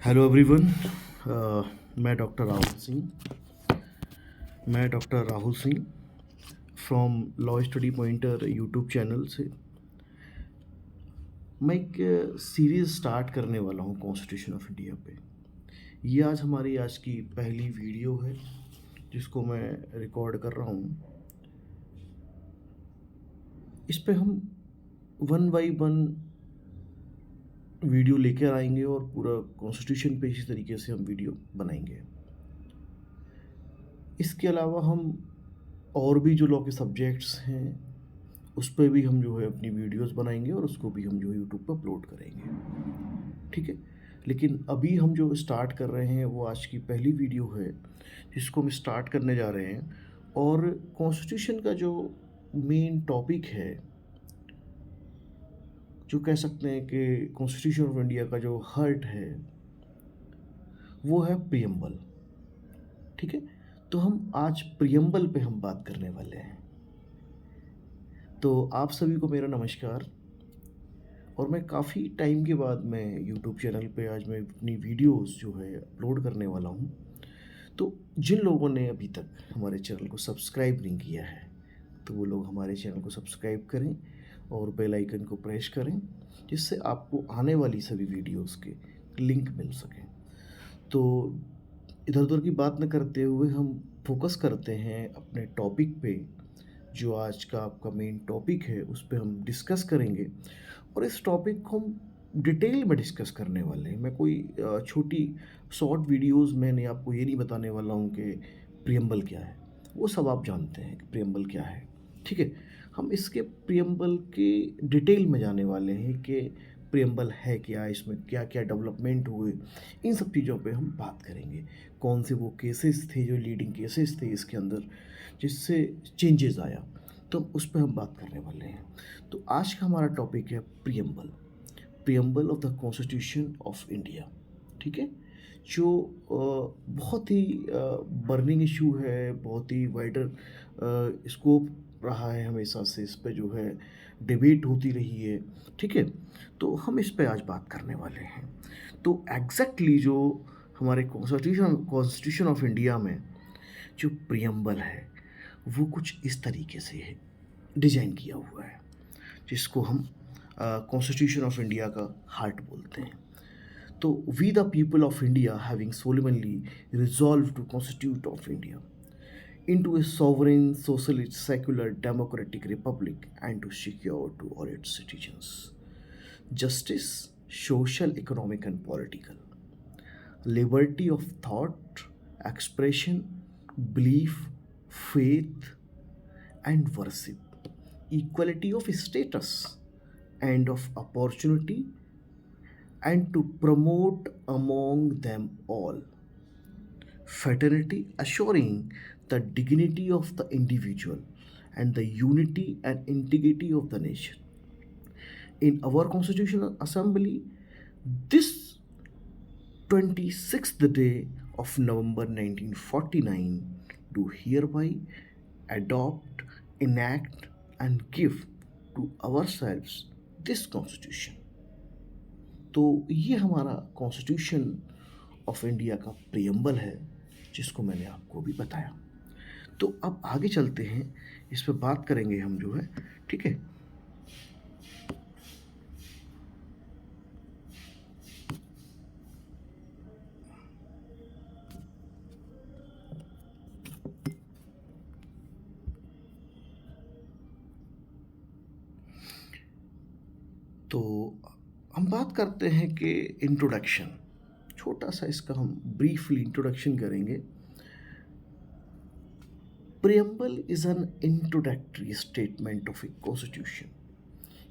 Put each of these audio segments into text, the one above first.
Hello everyone. मैं doctor Rahul Singh from law study pointer YouTube channel से मैं एक सीरीज़ स्टार्ट करने वाला हूँ कॉन्स्टिट्यूशन ऑफ इंडिया पे। ये आज की पहली वीडियो है जिसको मैं रिकॉर्ड कर रहा हूँ। इस पे हम वन बाई वन वीडियो लेकर आएंगे और पूरा कॉन्स्टिट्यूशन पे इसी तरीके से हम वीडियो बनाएंगे। इसके अलावा हम और भी जो लॉ के सब्जेक्ट्स हैं उस पर भी हम जो है अपनी वीडियोस बनाएंगे और उसको भी हम जो है यूट्यूब पर अपलोड करेंगे। ठीक है, लेकिन अभी हम जो स्टार्ट कर रहे हैं वो आज की पहली वीडियो है जिसको हम स्टार्ट करने जा रहे हैं। और कॉन्स्टिट्यूशन का जो मेन टॉपिक है, जो कह सकते हैं कि कॉन्स्टिट्यूशन ऑफ इंडिया का जो हार्ट है, वो है प्रियम्बल। ठीक है, तो हम आज प्रियम्बल पे हम बात करने वाले हैं। तो आप सभी को मेरा नमस्कार। और मैं काफ़ी टाइम के बाद मैं यूट्यूब चैनल पे आज मैं अपनी वीडियोस जो है अपलोड करने वाला हूँ। तो जिन लोगों ने अभी तक हमारे चैनल को सब्सक्राइब नहीं किया है तो वो लोग हमारे चैनल को सब्सक्राइब करें और बेल आइकन को प्रेस करें, जिससे आपको आने वाली सभी वीडियोस के लिंक मिल सकें। तो इधर उधर की बात न करते हुए हम फोकस करते हैं अपने टॉपिक पे। जो आज का आपका मेन टॉपिक है उस पे हम डिस्कस करेंगे और इस टॉपिक को हम डिटेल में डिस्कस करने वाले हैं। मैं कोई छोटी शॉर्ट वीडियोस में नहीं, आपको ये नहीं बताने वाला हूँ कि प्रियम्बल क्या है। वो सब आप जानते हैं कि प्रियम्बल क्या है। ठीक है, हम इसके प्रियम्बल के डिटेल में जाने वाले हैं कि प्रियम्बल है क्या, इसमें क्या क्या डेवलपमेंट हुए, इन सब चीज़ों पे हम बात करेंगे। कौन से वो केसेस थे जो लीडिंग केसेस थे इसके अंदर जिससे चेंजेस आया, तो उस पर हम बात करने वाले हैं। तो आज का हमारा टॉपिक है preamble of the constitution of India. ठीक है, जो बहुत ही बर्निंग इशू है, बहुत ही वाइडर स्कोप रहा है हमेशा से। इस पे जो है डिबेट होती रही है। ठीक है, तो हम इस पे आज बात करने वाले हैं। तो एग्जैक्टली जो हमारे कॉन्स्टिट्यूशन ऑफ इंडिया में जो प्रियम्बल है वो कुछ इस तरीके से है डिज़ाइन किया हुआ है, जिसको हम कॉन्स्टिट्यूशन ऑफ इंडिया का हार्ट बोलते हैं। तो we the people of India having solemnly resolved to constitute of India into a sovereign, socialist, secular, democratic republic and to secure to all its citizens justice, social, economic, and political, liberty of thought, expression, belief, faith, and worship, equality of status and of opportunity, and to promote among them all fraternity, assuring the dignity of the individual and the unity and integrity of the nation. In our Constitutional Assembly, this 26th day of November 1949, do hereby adopt, enact, and give to ourselves this Constitution. तो ये हमारा constitution of India का preamble है जिसको मैंने आपको भी बताया। तो अब आगे चलते हैं, इस पर बात करेंगे हम जो है। ठीक है, तो हम बात करते हैं कि इंट्रोडक्शन, छोटा सा इसका हम ब्रीफली इंट्रोडक्शन करेंगे। Preamble is an introductory statement of a constitution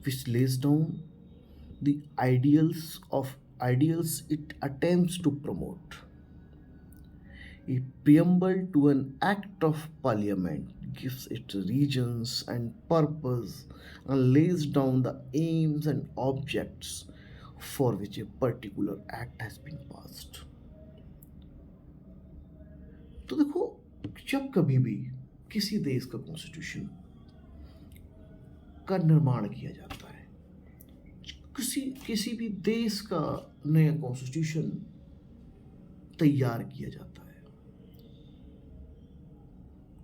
which lays down the ideals it attempts to promote. A preamble to an act of parliament gives it regions and purpose and lays down the aims and objects for which a particular act has been passed. तो देखो, जब कभी भी किसी देश का constitution का निर्माण किया जाता है, किसी किसी भी देश का नया कॉन्स्टिट्यूशन तैयार किया जाता है,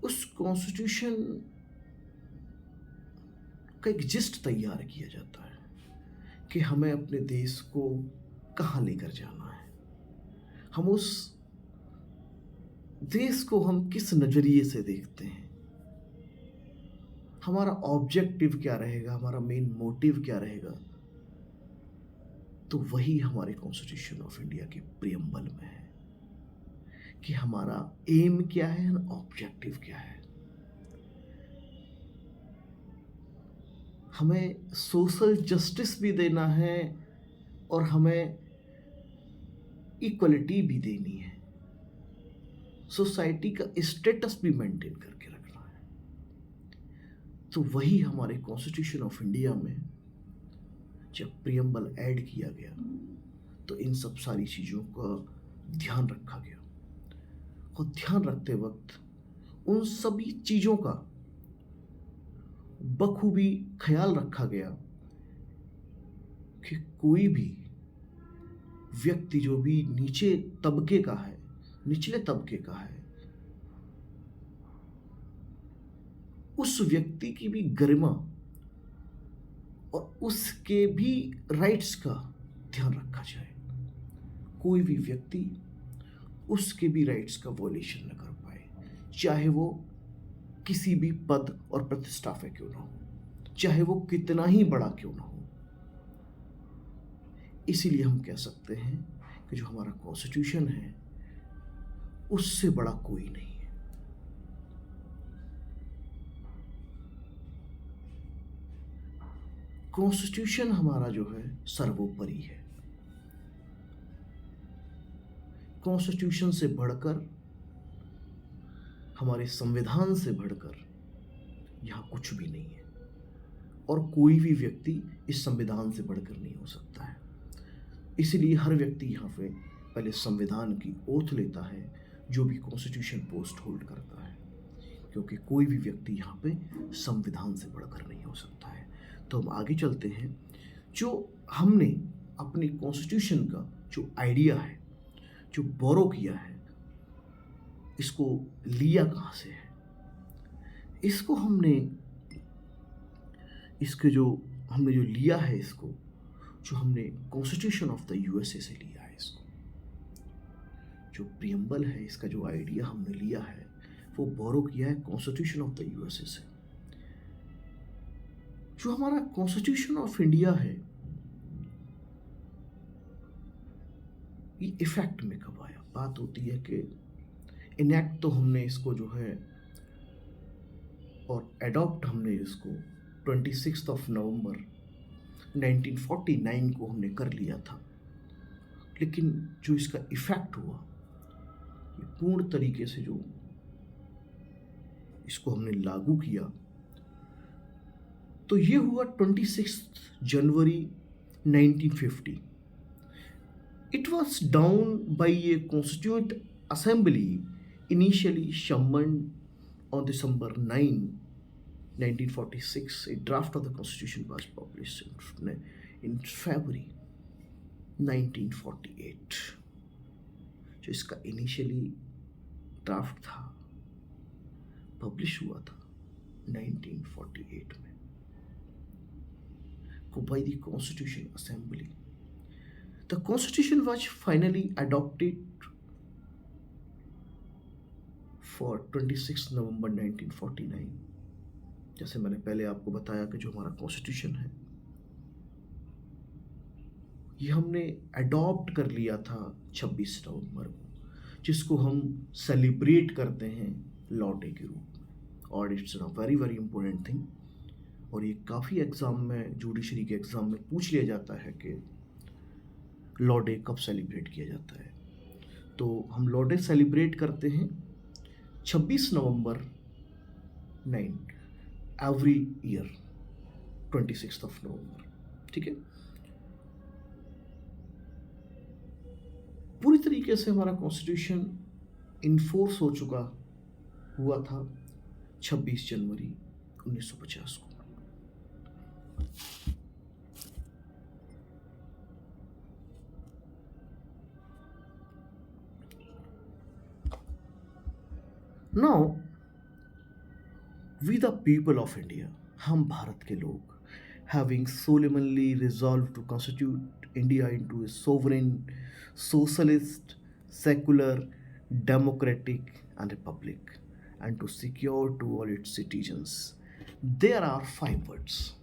उस कॉन्स्टिट्यूशन का एक जिस्ट तैयार किया जाता है कि हमें अपने देश को कहाँ लेकर जाना है, हम उस देश को हम किस नज़रिए से देखते हैं, हमारा ऑब्जेक्टिव क्या रहेगा, हमारा मेन मोटिव क्या रहेगा। तो वही हमारे कॉन्स्टिट्यूशन ऑफ इंडिया के प्रियम्बल में है कि हमारा एम क्या है, ऑब्जेक्टिव क्या है। हमें सोशल जस्टिस भी देना है और हमें इक्वलिटी भी देनी है, सोसाइटी का स्टेटस भी मेंटेन करके रखना है। तो वही हमारे कॉन्स्टिट्यूशन ऑफ इंडिया में जब प्रियम्बल ऐड किया गया तो इन सब सारी चीज़ों का ध्यान रखा गया, और ध्यान रखते वक्त उन सभी चीज़ों का बखूबी ख्याल रखा गया कि कोई भी व्यक्ति जो भी नीचे तबके का है, निचले तबके का है, उस व्यक्ति की भी गरिमा और उसके भी राइट्स का ध्यान रखा जाए। कोई भी व्यक्ति उसके भी राइट्स का वॉयलेशन न कर पाए, चाहे वो किसी भी पद और प्रतिष्ठा पे क्यों ना हो, चाहे वो कितना ही बड़ा क्यों ना हो। इसीलिए हम कह सकते हैं कि जो हमारा कॉन्स्टिट्यूशन है उससे बड़ा कोई नहीं है। कॉन्स्टिट्यूशन हमारा जो है सर्वोपरि है। कॉन्स्टिट्यूशन से बढ़कर, हमारे संविधान से बढ़कर यहाँ कुछ भी नहीं है, और कोई भी व्यक्ति इस संविधान से बढ़कर नहीं हो सकता है। इसलिए हर व्यक्ति यहाँ पे पहले संविधान की ओथ लेता है, जो भी कॉन्स्टिट्यूशन पोस्ट होल्ड करता है, क्योंकि कोई भी व्यक्ति यहाँ पे संविधान से बढ़कर नहीं हो सकता है। तो हम आगे चलते हैं। जो हमने अपनी कॉन्स्टिट्यूशन का जो आइडिया है, जो बोरो किया है, इसको लिया कहाँ से है, इसको हमने जो लिया है, इसको जो हमने कॉन्स्टिट्यूशन ऑफ द यूएसए से लिया है। इसको जो प्रियम्बल है, इसका जो आइडिया हमने लिया है वो बोरो किया है कॉन्स्टिट्यूशन ऑफ द यूएसए से। जो हमारा कॉन्स्टिट्यूशन ऑफ इंडिया है, ये इफेक्ट में कब आया। बात होती है कि इनैक्ट तो हमने इसको जो है और एडॉप्ट हमने इसको 26 नवंबर 1949 को हमने कर लिया था, लेकिन जो इसका इफेक्ट हुआ, ये पूर्ण तरीके से जो इसको हमने लागू किया, तो ये हुआ 26 जनवरी 1950। It was done by a Constituent Assembly initially summoned on December 9, 1946. A draft of the Constitution was published in February 1948. जो इसका इनिशियली ड्राफ्ट था, पब्लिश हुआ था 1948 में, by the Constitution Assembly. The Constitution was finally adopted for 26 नवंबर 1949। जैसे मैंने पहले आपको बताया कि जो हमारा कॉन्स्टिट्यूशन है, ये हमने अडॉप्ट कर लिया था 26 नवंबर को, जिसको हम सेलिब्रेट करते हैं लॉ डे के रूप में। और it's a very very important thing, और ये काफ़ी एग्ज़ाम में, जुडिशरी के एग्ज़ाम में पूछ लिया जाता है कि लॉ डे कब सेलिब्रेट किया जाता है। तो हम लॉ डे सेलिब्रेट करते हैं 26 नवंबर 9 एवरी ईयर, 26 नवंबर। ठीक है, पूरी तरीके से हमारा कॉन्स्टिट्यूशन इनफोर्स हो चुका हुआ था 26 जनवरी 1950 को। Now we the people of India, हम भारत के लोग, having solemnly resolved to constitute India into a sovereign, socialist, secular, democratic and republic, and to secure to all its citizens. There are 5 words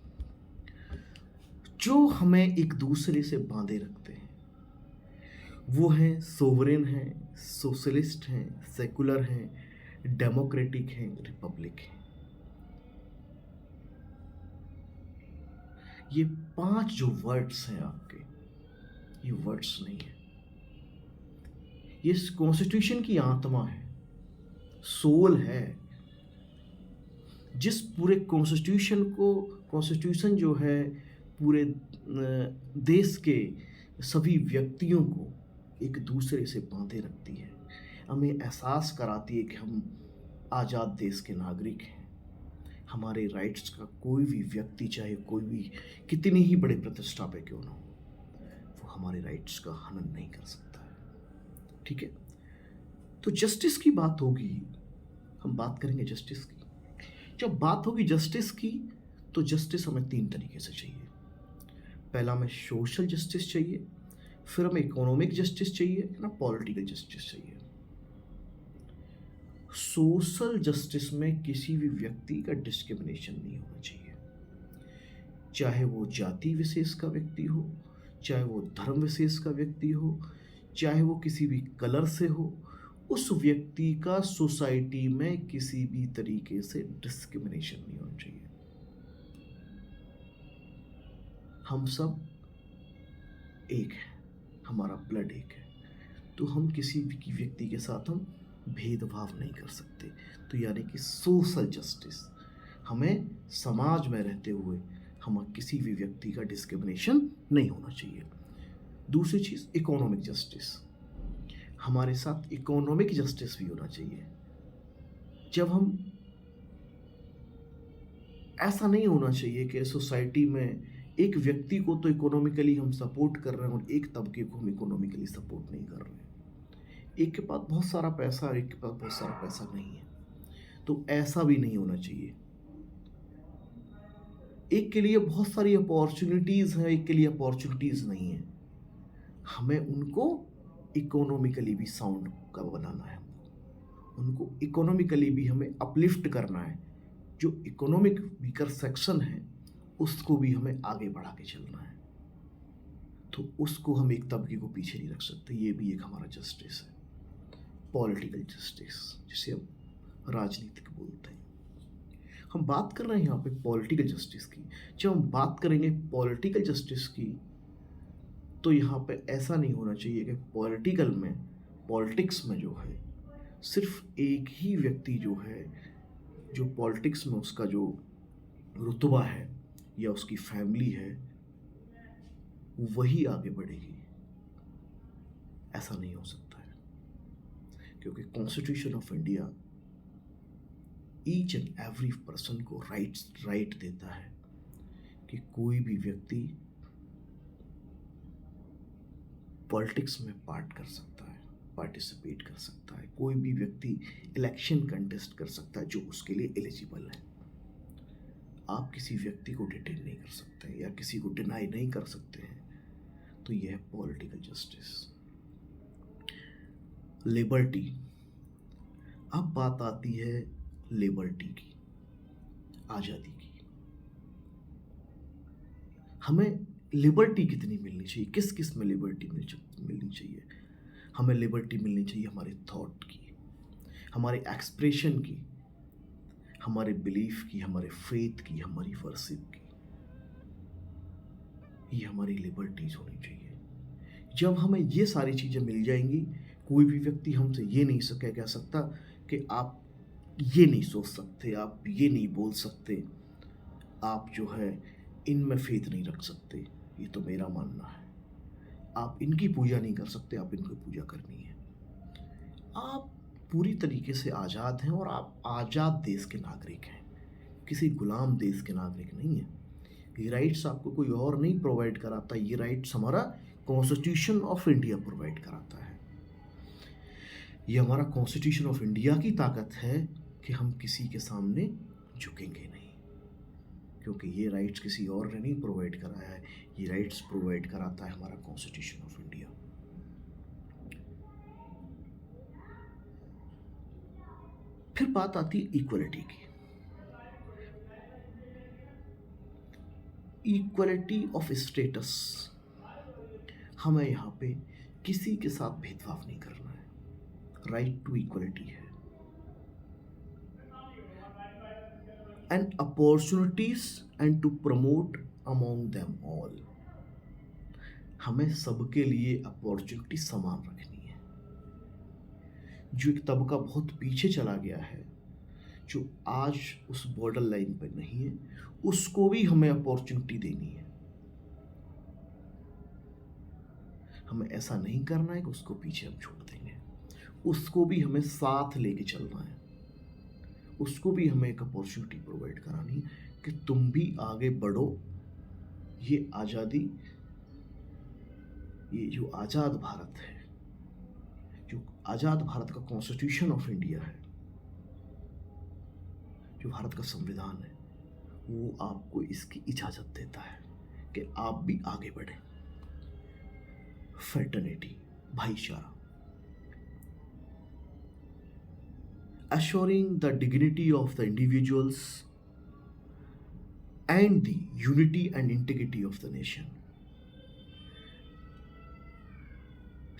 जो हमें एक दूसरे से बांधे रखते हैं। वो हैं सोवरेन हैं, सोशलिस्ट हैं, सेकुलर हैं, डेमोक्रेटिक हैं, रिपब्लिक हैं। ये 5 जो वर्ड्स हैं आपके, ये वर्ड्स नहीं है, ये इस कॉन्स्टिट्यूशन की आत्मा है, सोल है। जिस पूरे कॉन्स्टिट्यूशन जो है पूरे देश के सभी व्यक्तियों को एक दूसरे से बांधे रखती है, हमें एहसास कराती है कि हम आज़ाद देश के नागरिक हैं। हमारे राइट्स का कोई भी व्यक्ति, चाहे कोई भी कितनी ही बड़े प्रतिष्ठा पे क्यों ना हो, वो हमारे राइट्स का हनन नहीं कर सकता है। ठीक है, तो जस्टिस की बात होगी, हम बात करेंगे जस्टिस की। जब बात होगी जस्टिस की, तो जस्टिस हमें 3 तरीके से चाहिए। पहला हमें सोशल जस्टिस चाहिए, फिर हमें इकोनॉमिक जस्टिस चाहिए ना, पॉलिटिकल जस्टिस चाहिए। सोशल जस्टिस में किसी भी व्यक्ति का डिस्क्रिमिनेशन नहीं होना चाहिए, चाहे वो जाति विशेष का व्यक्ति हो, चाहे वो धर्म विशेष का व्यक्ति हो, चाहे वो किसी भी कलर से हो, उस व्यक्ति का सोसाइटी में किसी भी तरीके से डिस्क्रिमिनेशन नहीं होना चाहिए। हम सब एक हैं, हमारा ब्लड एक है, तो हम किसी भी व्यक्ति के साथ हम भेदभाव नहीं कर सकते। तो यानी कि सोशल जस्टिस, हमें समाज में रहते हुए हम किसी भी व्यक्ति का डिस्क्रिमिनेशन नहीं होना चाहिए। दूसरी चीज़ इकोनॉमिक जस्टिस, हमारे साथ इकोनॉमिक जस्टिस भी होना चाहिए। जब हम, ऐसा नहीं होना चाहिए कि सोसाइटी में एक व्यक्ति को तो इकोनॉमिकली हम सपोर्ट कर रहे हैं और एक तबके को हम इकोनॉमिकली सपोर्ट नहीं कर रहे हैं। एक के पास बहुत सारा पैसा और एक के पास बहुत सारा पैसा नहीं है, तो ऐसा भी नहीं होना चाहिए। एक के लिए बहुत सारी अपॉर्चुनिटीज़ हैं, एक के लिए अपॉर्चुनिटीज़ नहीं है। हमें उनको इकोनॉमिकली भी साउंड का बनाना है, उनको इकोनॉमिकली भी हमें अपलिफ्ट करना है। जो इकोनॉमिक वीकर सेक्शन है उसको भी हमें आगे बढ़ा के चलना है, तो उसको हम एक तबके को पीछे नहीं रख सकते। ये भी एक हमारा जस्टिस है। पॉलिटिकल जस्टिस, जिसे हम राजनीतिक बोलते हैं, हम बात कर रहे हैं यहाँ पे पॉलिटिकल जस्टिस की। जब हम बात करेंगे पॉलिटिकल जस्टिस की, तो यहाँ पे ऐसा नहीं होना चाहिए कि पॉलिटिक्स में जो है सिर्फ एक ही व्यक्ति जो है, जो पॉलिटिक्स में उसका जो रुतबा है या उसकी फैमिली है, वही आगे बढ़ेगी। ऐसा नहीं हो सकता है, क्योंकि constitution of India each and every person को राइट देता है कि कोई भी व्यक्ति पॉलिटिक्स में पार्टिसिपेट कर सकता है, कोई भी व्यक्ति इलेक्शन कंटेस्ट कर सकता है जो उसके लिए एलिजिबल है। आप किसी व्यक्ति को डिटेन नहीं कर सकते या किसी को डिनाई नहीं कर सकते हैं, तो यह है पॉलिटिकल जस्टिस। लिबर्टी, अब बात आती है लिबर्टी की, आज़ादी की। हमें लिबर्टी कितनी मिलनी चाहिए, किस किस में लिबर्टी मिलनी चाहिए? हमें लिबर्टी मिलनी चाहिए हमारे थॉट की, हमारे एक्सप्रेशन की, हमारे बिलीफ की, हमारे फेथ की, हमारी वर्शिप की। ये हमारी लिबर्टीज होनी चाहिए। जब हमें ये सारी चीज़ें मिल जाएंगी, कोई भी व्यक्ति हमसे ये नहीं कह सकता कि आप ये नहीं सोच सकते, आप ये नहीं बोल सकते, आप जो है इनमें फेथ नहीं रख सकते, ये तो मेरा मानना है। आप इनकी पूजा नहीं कर सकते, आप इनकी पूजा करनी है। आप पूरी तरीके से आज़ाद हैं और आप आज़ाद देश के नागरिक हैं, किसी गुलाम देश के नागरिक नहीं हैं। ये राइट्स आपको कोई और नहीं प्रोवाइड कराता, ये राइट्स हमारा कॉन्स्टिट्यूशन ऑफ इंडिया प्रोवाइड कराता है। ये हमारा कॉन्स्टिट्यूशन ऑफ इंडिया की ताकत है कि हम किसी के सामने झुकेंगे नहीं, क्योंकि ये राइट्स किसी और ने नहीं प्रोवाइड कराया है, ये राइट्स प्रोवाइड कराता है हमारा कॉन्स्टिट्यूशन ऑफ इंडिया। फिर बात आती है इक्वलिटी की। इक्वलिटी ऑफ स्टेटस, हमें यहाँ पे किसी के साथ भेदभाव नहीं करना है, राइट टू इक्वलिटी है। And opportunities and to promote among them all, हमें सबके लिए अपॉर्चुनिटी समान रखनी है। जो एक तबका बहुत पीछे चला गया है, जो आज उस बॉर्डर लाइन पर नहीं है, उसको भी हमें अपॉर्चुनिटी देनी है। हमें ऐसा नहीं करना है कि उसको पीछे हम छोड़ देंगे, उसको भी हमें साथ लेके चलना है, उसको भी हमें एक अपॉर्चुनिटी प्रोवाइड करानी है कि तुम भी आगे बढ़ो। ये आज़ादी, ये जो आज़ाद भारत है, जो आज़ाद भारत का कॉन्स्टिट्यूशन ऑफ इंडिया है, जो भारत का संविधान है, वो आपको इसकी इजाज़त देता है कि आप भी आगे बढ़ें। फ्रेटर्निटी, भाईचारा, assuring the dignity of the individuals and the unity and integrity of the nation।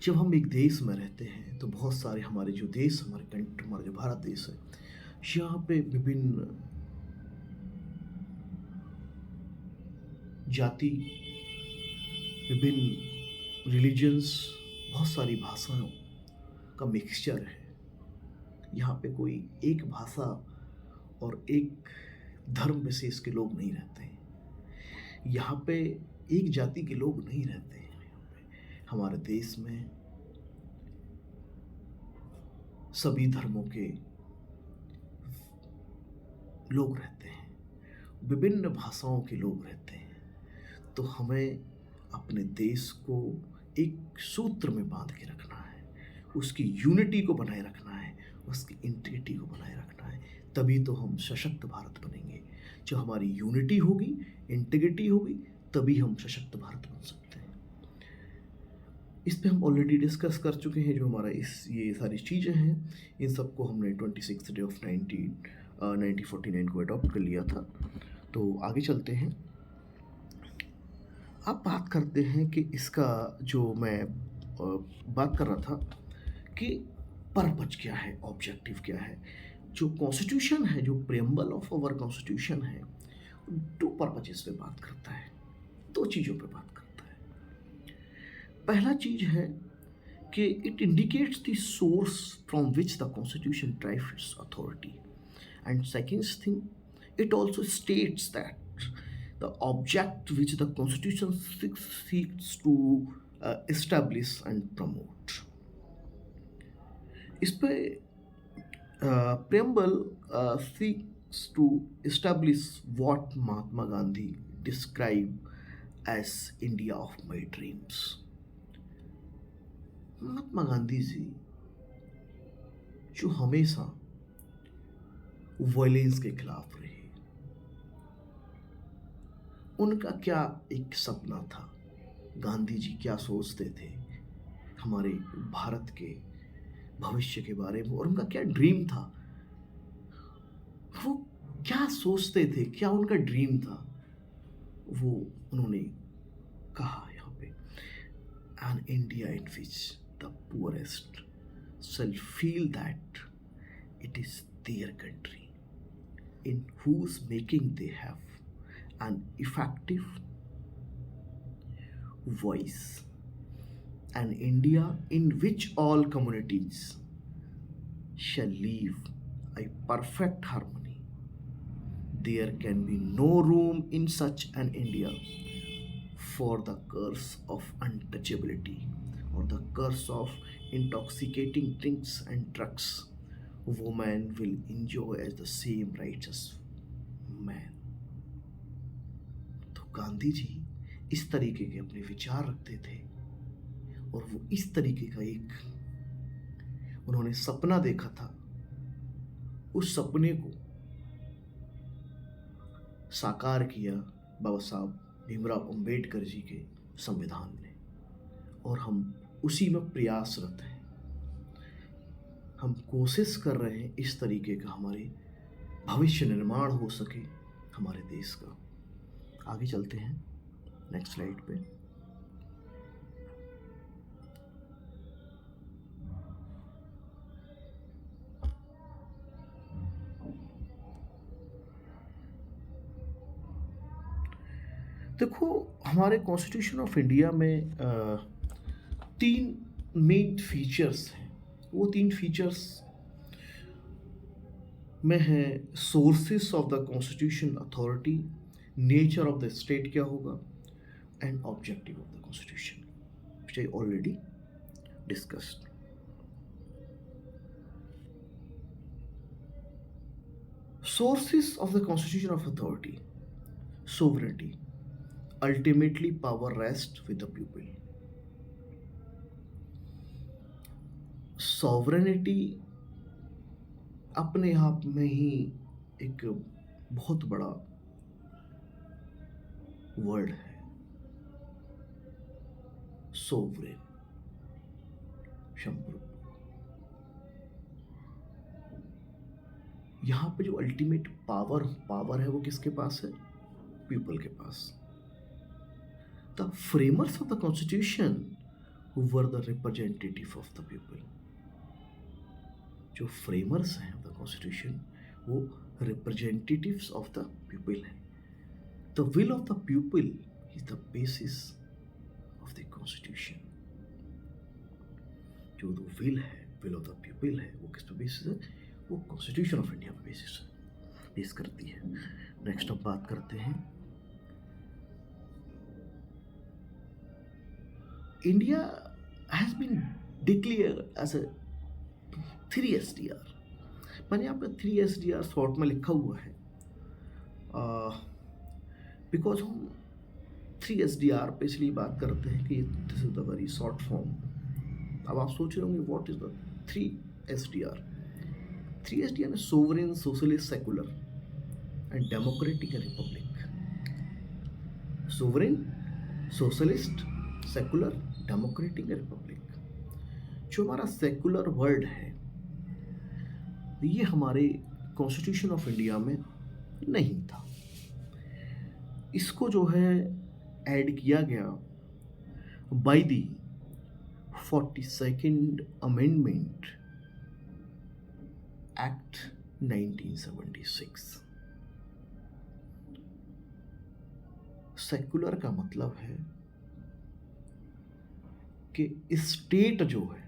जब हम एक देश में रहते हैं तो बहुत सारे हमारे जो देश, हमारा जो भारत देश है, यहाँ पे विभिन्न जाति, विभिन्न रिलीजन्स, बहुत सारी भाषाओं का मिक्सचर है। यहाँ पे कोई एक भाषा और एक धर्म विशेष के लोग नहीं रहते हैं, यहाँ पे एक जाति के लोग नहीं रहते हैं। यहाँ पे हमारे देश में सभी धर्मों के लोग रहते हैं, विभिन्न भाषाओं के लोग रहते हैं। तो हमें अपने देश को एक सूत्र में बांध के रखना है, उसकी यूनिटी को बनाए रखना है, उसकी इंटीग्रिटी को बनाए रखना है, तभी तो हम सशक्त भारत बनेंगे। जो हमारी यूनिटी होगी, इंटीग्रिटी होगी, तभी हम सशक्त भारत बन सकते हैं। इस पे हम ऑलरेडी डिस्कस कर चुके हैं। जो हमारा ये सारी चीज़ें हैं, इन सबको हमने 26 डे ऑफ 1949 को अडॉप्ट कर लिया था। तो आगे चलते हैं। अब बात करते हैं कि इसका जो मैं बात कर रहा था कि पर्पज क्या है, ऑब्जेक्टिव क्या है। जो कॉन्स्टिट्यूशन है, जो प्रेम्बल ऑफ आवर कॉन्स्टिट्यूशन है, दो पर्पजेस पे बात करता है, दो चीज़ों पे बात करता है। पहला चीज़ है कि it indicates the source from which the constitution drives it's authority, and second thing, it also states that the object which the constitution seeks to establish and promote। इस पे preamble seeks to establish what Mahatma Gandhi described as India of my dreams। Mahatma Gandhi ji जो हमेशा violence के खिलाफ रहे, उनका क्या एक सपना था, गांधी जी क्या सोचते थे हमारे भारत के भविष्य के बारे में, और उनका क्या ड्रीम था, वो क्या सोचते थे, क्या उनका ड्रीम था, वो उन्होंने कहा यहाँ पे, an India in which the poorest shall feel that it is their country, in whose making they have an effective voice, an India in which all communities shall live a perfect harmony. There can be no room in such an India for the curse of untouchability or the curse of intoxicating drinks and drugs. Woman will enjoy as the same rights as man। Gandhi ji इस तरीके के अपने विचार रखते थे, और वो इस तरीके का एक उन्होंने सपना देखा था, उस सपने को साकार किया बाबा साहब भीमराव अंबेडकर जी के संविधान ने, और हम उसी में प्रयासरत हैं। हम कोशिश कर रहे हैं इस तरीके का हमारे भविष्य निर्माण हो सके हमारे देश का। आगे चलते हैं नेक्स्ट स्लाइड पे। देखो, हमारे कॉन्स्टिट्यूशन ऑफ इंडिया में 3 मेन फीचर्स हैं। वो 3 फीचर्स में है sources of the constitution authority, nature of the state क्या होगा, and objective of the constitution, which I already discussed. Sources of the constitution of authority. Sovereignty. Ultimately power rests with the people. Sovereignty अपने आप में ही एक बहुत बड़ा word है, sovereign शब्द। यहाँ पे जो अल्टीमेट पावर है वो किसके पास है? पीपल के पास। The framers of the constitution who were the representative of the people. जो फ्रेमर्स हैं द कॉन्स्टिट्यूशन वो रिप्रेजेंटेटिव्स ऑफ द पीपल हैं। The will of the people is the basis of the constitution. जो will of the people है वो किस पे basis है? वो कॉन्स्टिट्यूशन ऑफ इंडिया पे बेस करती है। नेक्स्ट अब बात करते हैं India has been declared as a 3 SDR। मैंने यहाँ पे 3 SDR शॉर्ट में लिखा हुआ है बिकॉज हम 3 SDR पे इसलिए बात करते हैं कि this is the very short form. अब आप सोच रहे होंगे what is the 3 SDR? 3 SDR है sovereign, socialist, secular and democratic and Republic. Sovereign, socialist, secular, democratic and Republic. जो हमारा सेकुलर वर्ड है ये हमारे कॉन्स्टिट्यूशन ऑफ इंडिया में नहीं था। इसको जो है ऐड किया गया by the 42nd amendment act 1976। Secular का मतलब है कि स्टेट जो है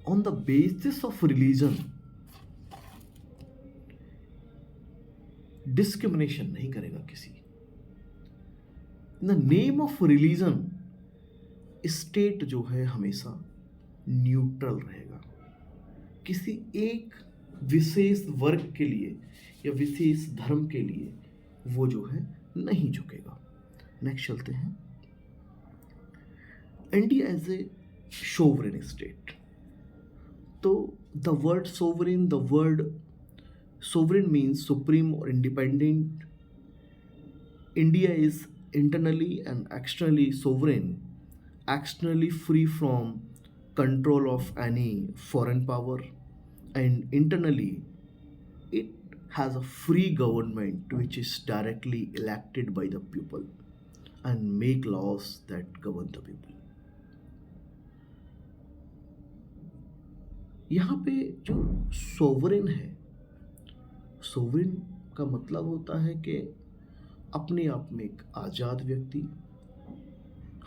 on the basis of religion discrimination नहीं करेगा किसी। In the name of religion state जो है हमेशा न्यूट्रल रहेगा, किसी एक विशेष वर्ग के लिए या विशेष धर्म के लिए वो जो है नहीं झुकेगा। नेक्स्ट चलते हैं। India as a sovereign state. तो the word sovereign means supreme और independent. India is internally and externally sovereign, externally free from control of any foreign power, and internally it has a free government which is directly elected by the people and make laws that govern the people. यहाँ पे जो sovereign है, sovereign का मतलब होता है कि अपने आप में एक आज़ाद व्यक्ति।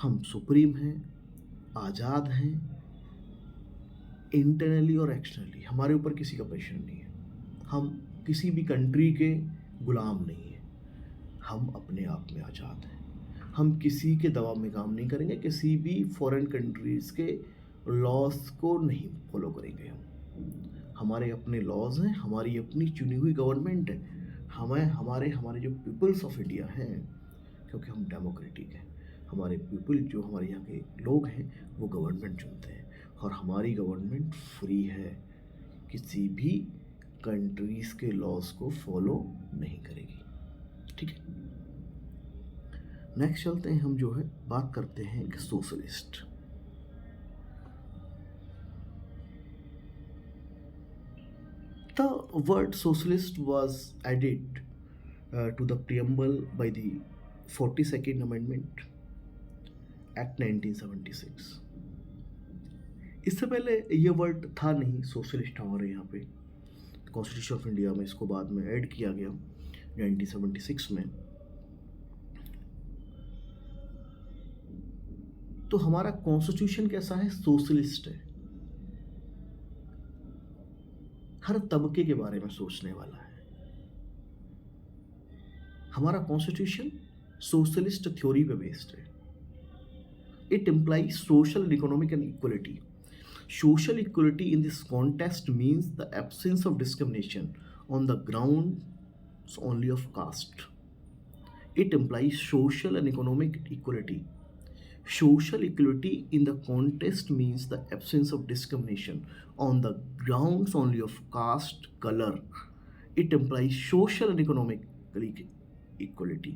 हम सुप्रीम हैं, आज़ाद हैं, इंटरनली और एक्सटर्नली हमारे ऊपर किसी का प्रेशर नहीं है। हम किसी भी कंट्री के गुलाम नहीं हैं, हम अपने आप में आज़ाद हैं। हम किसी के दबाव में काम नहीं करेंगे, किसी भी फॉरेन कंट्रीज़ के लॉज को नहीं फॉलो करेंगे। हम हमारे अपने लॉज हैं, हमारी अपनी चुनी हुई गवर्नमेंट है। हमारे जो पीपल्स ऑफ इंडिया हैं, क्योंकि हम डेमोक्रेटिक हैं, हमारे पीपल, जो हमारे यहाँ के लोग हैं, वो गवर्नमेंट चुनते हैं, और हमारी गवर्नमेंट फ्री है, किसी भी कंट्रीज़ के लॉज को फॉलो नहीं करेगी। ठीक है, नेक्स्ट चलते हैं, हम जो है बात करते हैं कि socialist. The word socialist was added to the preamble by the 42nd Amendment Act 1976। इससे पहले ये वर्ड था नहीं सोशलिस्ट हमारे यहाँ पे, कॉन्स्टिट्यूशन ऑफ इंडिया में इसको बाद में ऐड किया गया 1976 में। तो हमारा कॉन्स्टिट्यूशन कैसा है? सोशलिस्ट है, हर तबके के बारे में सोचने वाला है। हमारा कॉन्स्टिट्यूशन सोशलिस्ट थ्योरी पे बेस्ड है। It implies social and economic and equality. Social equality in this context means the absence of discrimination on the grounds only of caste. It implies social and economic equality. Social equality in the context means the absence of discrimination on the grounds only of caste, color. It implies social and economic equality.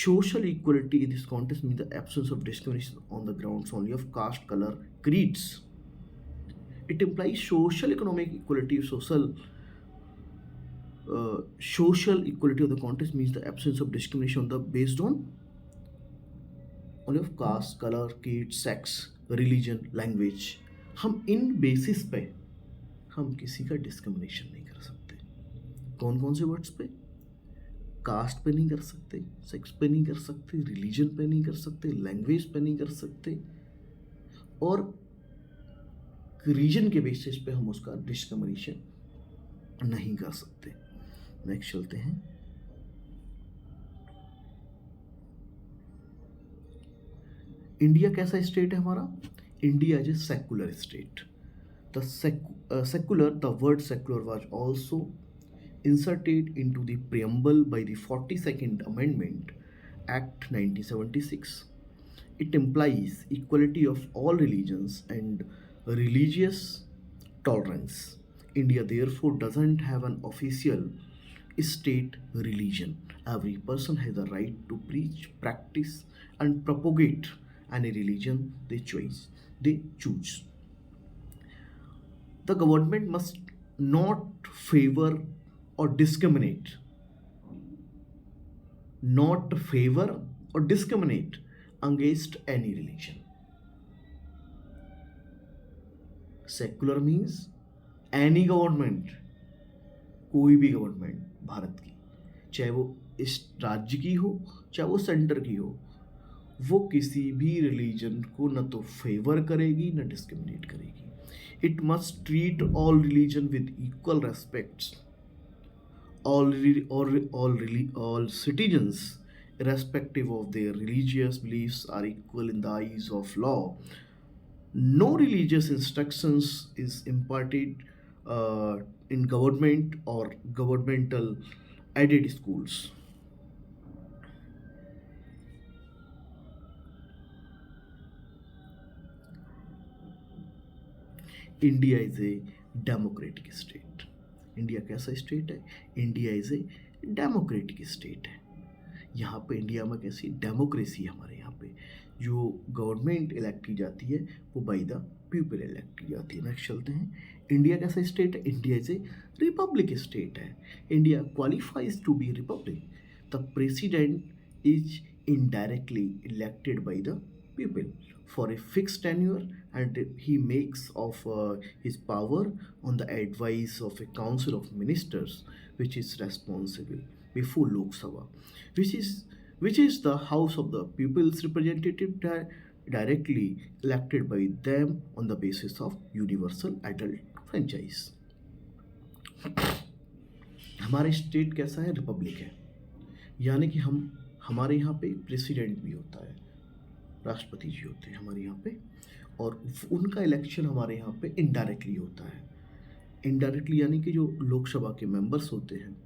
Social equality in this context means the absence of discrimination on the grounds only of caste, color, creeds. It implies social economic equality, social equality of the context means the absence of discrimination on the based on only of caste, color, creed, sex, religion, language. हम इन basis पे हम किसी का discrimination नहीं कर सकते। कौन कौन से वर्ड्स पे? कास्ट पे नहीं कर सकते, सेक्स पे नहीं कर सकते, रिलीजन पे नहीं कर सकते, लैंग्वेज पे नहीं कर सकते, और रीजन के बेसिस पे हम उसका डिस्क्रिमिनेशन नहीं कर सकते। नेक्स्ट चलते हैं, इंडिया कैसा स्टेट है हमारा? India is a secular state. The secular, the word secular was also inserted into the preamble by the 42nd Amendment Act 1976. It implies equality of all religions and religious tolerance. India therefore doesn't have an official state religion. Every person has the right to preach, practice, and propagate any religion they choose. The government must not favor or discriminate, against any religion. Secular means any government, कोई भी government Bharat की, चाहे वो इस राज्य की हो चाहे वो सेंटर की हो, वो किसी भी रिलीजन को न तो फेवर करेगी न डिस्क्रिमिनेट करेगी। It must treat all religion with equal respects. all citizens irrespective of their religious beliefs are equal in the eyes of law. No religious instructions is imparted in government or governmental aided schools. India is a democratic state. India कैसा state है? India is a democratic state है। यहाँ पे India में कैसी democracy है? हमारे यहाँ पे जो गवर्नमेंट इलेक्ट की जाती है वो बाय द पीपल इलेक्ट की जाती है। नेक्स्ट चलते हैं, इंडिया कैसा स्टेट है? India is a republic state है। India qualifies to be republic. The president is indirectly elected by the people for a fixed tenure, and he makes of his power on the advice of a council of ministers which is responsible before Lok Sabha, which is the house of the people's representative, directly elected by them on the basis of universal adult franchise. हमारे state कैसा है? Republic है, यानी कि हमारे यहाँ पे president भी होता है, राष्ट्रपति जी होते हैं हमारे यहाँ पे, और उनका इलेक्शन हमारे यहाँ पे इनडायरेक्टली होता है। इनडायरेक्टली यानी कि जो लोकसभा के मेंबर्स होते हैं,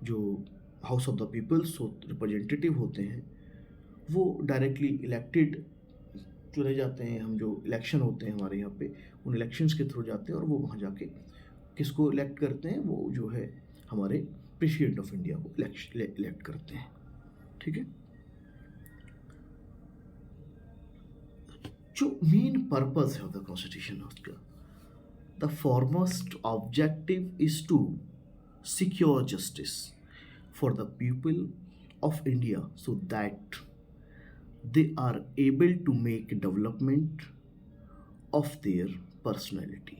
जो house of the peoples representative होते हैं, वो डायरेक्टली इलेक्टेड चुने जाते हैं। हम जो इलेक्शन होते हैं हमारे यहाँ पे, उन इलेक्शंस के थ्रू जाते हैं और वो वहाँ जाके किसको इलेक्ट करते हैं, वो जो है हमारे प्रेसिडेंट ऑफ इंडिया को इलेक्ट करते हैं। ठीक है। जो मेन पर्पस है ऑफ द कॉन्स्टिट्यूशन उसका, the foremost objective is to secure justice for the people of India so that they are able to make development of their personality.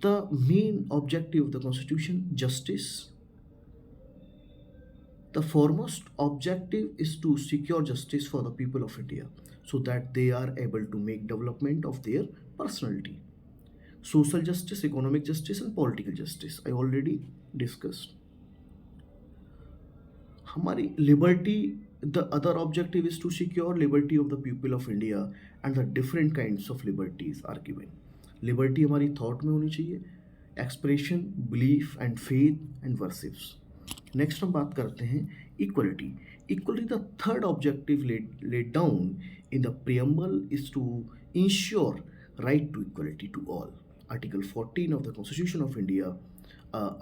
The main objective of the constitution, justice. The foremost objective is to secure justice for the people of India so that they are able to make development of their personality. Social justice, economic justice and political justice I already discussed. हमारी liberty, the other objective is to secure liberty of the people of India and the different kinds of liberties are given. Liberty हमारी thought में होनी चाहिए, expression, belief and faith and worships. Next हम बात करते हैं equality. Equality the third objective laid down in the preamble is to ensure right to equality to all. Article 14 of the Constitution of India,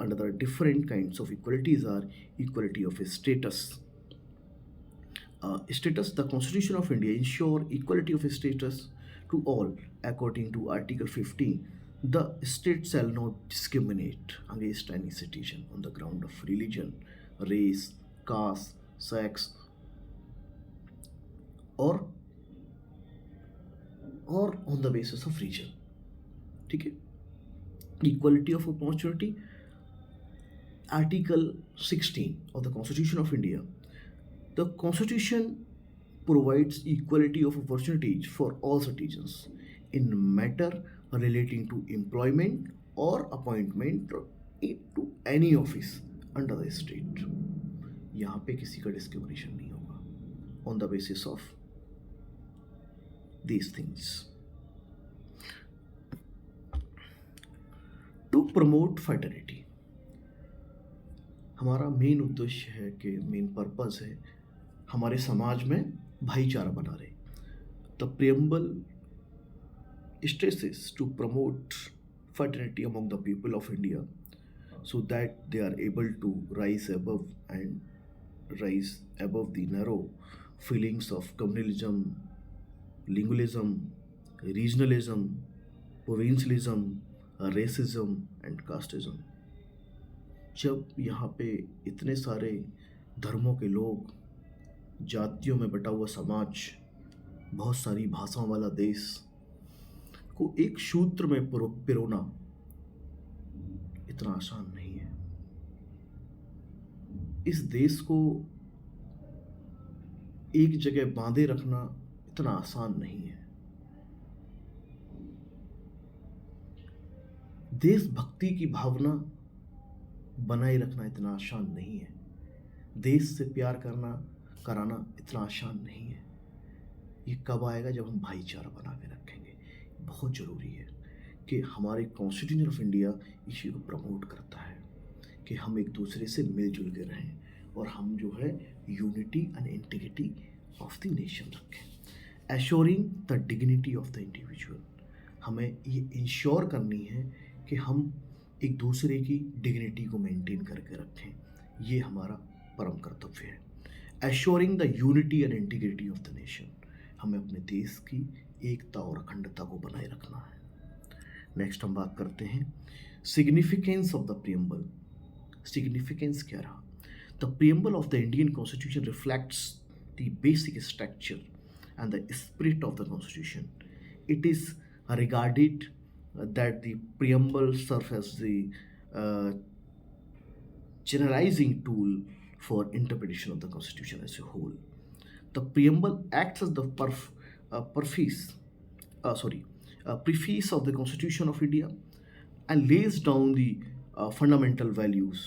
under the different kinds of equalities are equality of status. Status, the Constitution of India ensure equality of status to all according to Article 15. The state shall not discriminate against any citizen on the ground of religion, race, caste, sex, or on the basis of region. ठीक है। Equality of opportunity, Article 16 of the Constitution of India. The Constitution provides equality of opportunities for all citizens in matter relating to employment or appointment to any office under the state. यहाँ पे किसी का discrimination नहीं होगा on the basis of these things. To promote fraternity, हमारा main उद्देश्य है कि मेन पर्पस है हमारे समाज में भाईचारा बना रहे। The preamble stresses to promote fraternity among the people of India so that they are able to rise above the narrow feelings of communalism, lingualism, regionalism, provincialism, racism and casteism. जब यहाँ पे इतने सारे धर्मों के लोग, जातियों में बटा हुआ समाज, बहुत सारी भाषाओं वाला देश को एक सूत्र में पिरोना इतना आसान नहीं है। इस देश को एक जगह बांधे रखना इतना आसान नहीं है। देशभक्ति की भावना बनाए रखना इतना आसान नहीं है। देश से प्यार कराना इतना आसान नहीं है। ये कब आएगा? जब हम भाईचारा बना के रखेंगे। बहुत ज़रूरी है कि हमारे कॉन्स्टिट्यूशन ऑफ इंडिया इसी को प्रमोट करता है कि हम एक दूसरे से मिलजुल के रहें और हम जो है unity and integrity of the nation रखें। Assuring the dignity of the individual, हमें ये इंश्योर करनी है कि हम एक दूसरे की डिग्निटी को मेंटेन करके रखें। ये हमारा परम कर्तव्य है। Assuring the unity and integrity of the nation, हमें अपने देश की एकता और अखंडता को बनाए रखना है। नेक्स्ट हम बात करते हैं significance of the preamble. Significance क्या रहा? The preamble of the Indian constitution reflects the basic structure and the spirit of the constitution. It is regarded that the preamble serves as the generalizing tool for interpretation of the Constitution as a whole. The preamble acts as the preface of the Constitution of India and lays down the fundamental values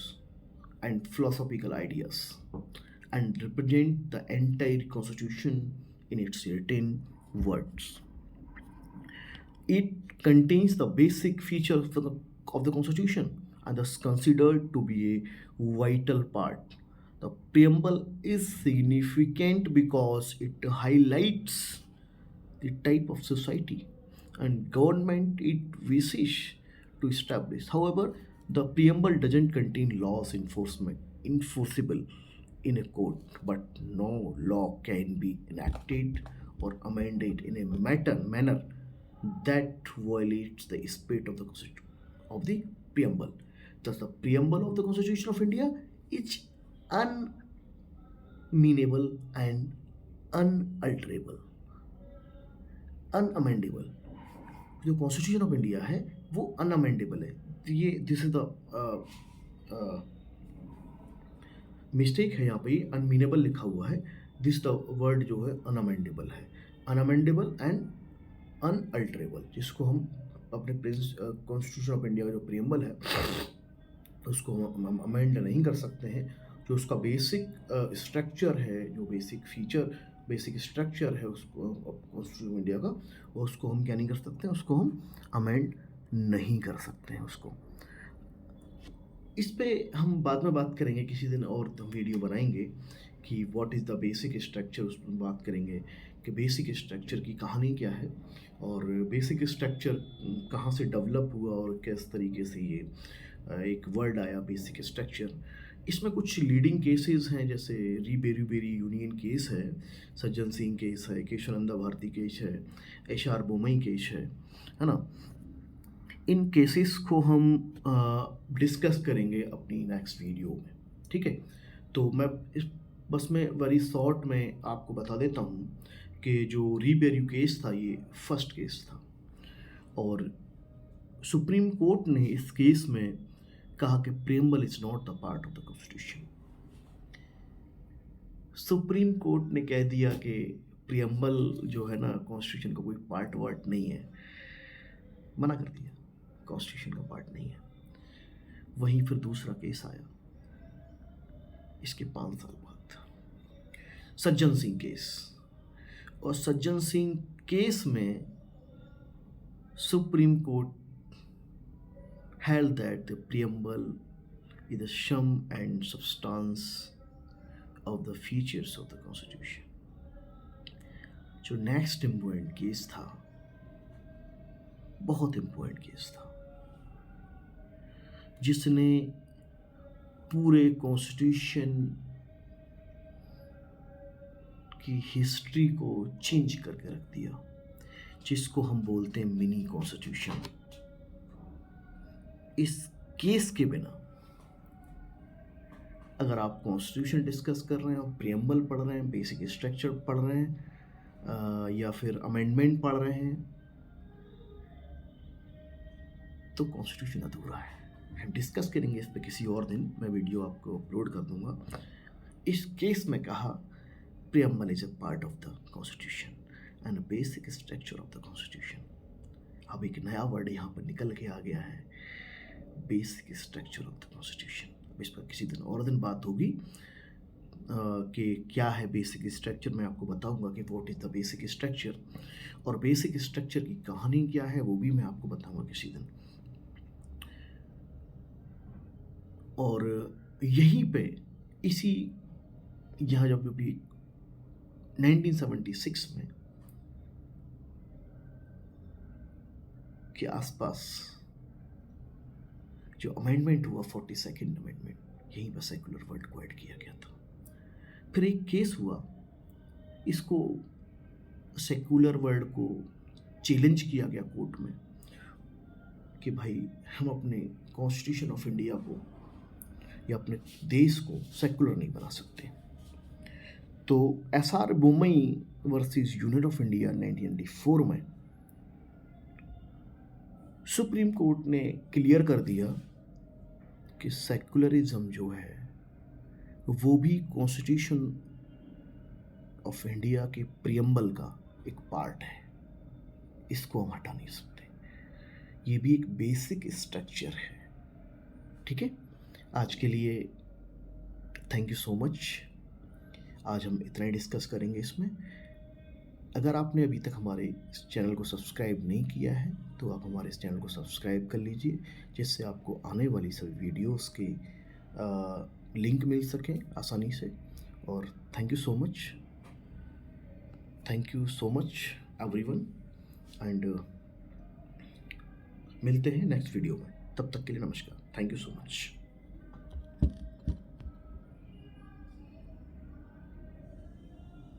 and philosophical ideas and represent the entire Constitution in its written words. It contains the basic features of the Constitution and is considered to be a vital part The preamble is significant because it highlights the type of society and government it wishes to establish. However, the preamble doesn't contain laws enforceable in a court, but no law can be enacted or amended in a manner that violates the spirit of the of the preamble. Thus, the preamble of the Constitution of India is unmeanable and unalterable, अनअमेंडेबल. जो constitution of India है वो अनअमेंडेबल है. तो ये this is the mistake है, यहाँ पे अनमीनेबल लिखा हुआ है. दिस द वर्ड जो है अनअमेंडेबल है, अनअमेंडेबल एंड अनअल्टरेबल, जिसको हम अपने कॉन्स्टिट्यूशन ऑफ इंडिया का जो प्रियम्बल है उसको हम अमेंड नहीं कर सकते हैं. जो उसका बेसिक स्ट्रक्चर है, जो बेसिक स्ट्रक्चर है उसको कॉन्स्टिट्यूशन ऑफ इंडिया का, उसको हम क्या नहीं कर सकते हैं, उसको हम अमेंड नहीं कर सकते हैं उसको. इस पे हम बाद में बात करेंगे, किसी दिन और हम वीडियो बनाएंगे कि what is the basic structure. उस पर बात करेंगे कि बेसिक स्ट्रक्चर की कहानी क्या है और बेसिक स्ट्रक्चर कहाँ से डेवलप हुआ और किस तरीके से ये एक वर्ड आया बेसिक स्ट्रक्चर. इसमें कुछ लीडिंग केसेस हैं, जैसे री यूनियन केस है, सज्जन सिंह केस है, केशवानंदा भारती केस है, एच.आर. बोमई केस है ना. इन केसेस को हम डिस्कस करेंगे अपनी नेक्स्ट वीडियो में. ठीक है, तो मैं बस मैं वेरी शॉर्ट में आपको बता देता हूँ कि जो रीबेरू केस था ये फर्स्ट केस था और सुप्रीम कोर्ट ने इस केस में कहा कि preamble is not the part of the constitution. Supreme court ने कह दिया कि प्रियम्बल जो है ना कॉन्स्टिट्यूशन का कोई पार्ट वार्ट नहीं है, मना कर दिया, कॉन्स्टिट्यूशन का पार्ट नहीं है. वहीं फिर दूसरा केस आया इसके 5 साल बाद, सज्जन सिंह केस. और सज्जन सिंह केस में supreme court held that the preamble is the sum and substance of the features of the constitution. जो नेक्स्ट इम्पोर्टेंट केस था, बहुत इम्पोर्टेंट केस था, जिसने पूरे कॉन्स्टिट्यूशन की हिस्ट्री को चेंज करके रख दिया, जिसको हम बोलते हैं मिनी कॉन्स्टिट्यूशन. इस केस के बिना अगर आप कॉन्स्टिट्यूशन डिस्कस कर रहे हैं और प्रियम्बल पढ़ रहे हैं, बेसिक स्ट्रक्चर पढ़ रहे हैं या फिर अमेंडमेंट पढ़ रहे हैं, तो कॉन्स्टिट्यूशन अधूरा है. हम डिस्कस करेंगे इस पर किसी और दिन, मैं वीडियो आपको अपलोड कर दूंगा. इस केस में कहा preamble is a part of the constitution and basic structure of the constitution. अब एक नया वर्ड यहाँ पर निकल के आ गया है, basic structure of the constitution. इस पर किसी दिन और दिन बात होगी कि क्या है बेसिक स्ट्रक्चर. मैं आपको बताऊंगा कि what is the basic structure, और बेसिक स्ट्रक्चर की कहानी क्या है वो भी मैं आपको बताऊंगा किसी दिन. और यहीं पे इसी यहाँ जब भी 1976 में के आसपास जो अमेंडमेंट हुआ 42nd अमेंडमेंट, यहीं पर सेकुलर वर्ड को ऐड किया गया था. फिर एक केस हुआ, इसको सेकुलर वर्ड को चैलेंज किया गया कोर्ट में कि भाई हम अपने कॉन्स्टिट्यूशन ऑफ इंडिया को या अपने देश को सेकुलर नहीं बना सकते. तो HR. Bommai versus union of India 1994 में सुप्रीम कोर्ट ने क्लियर कर दिया कि सेकुलरिज्म जो है वो भी कॉन्स्टिट्यूशन ऑफ इंडिया के प्रियम्बल का एक पार्ट है, इसको हम हटा नहीं सकते. ये भी एक बेसिक स्ट्रक्चर है. ठीक है, आज के लिए थैंक यू सो मच. आज हम इतना ही डिस्कस करेंगे इसमें. अगर आपने अभी तक हमारे इस चैनल को सब्सक्राइब नहीं किया है तो आप हमारे इस चैनल को सब्सक्राइब कर लीजिए, जिससे आपको आने वाली सभी वीडियोस की लिंक मिल सके आसानी से। और thank you so much, thank you so much everyone, and मिलते हैं नेक्स्ट वीडियो में। तब तक के लिए नमस्कार, थैंक यू सो मच।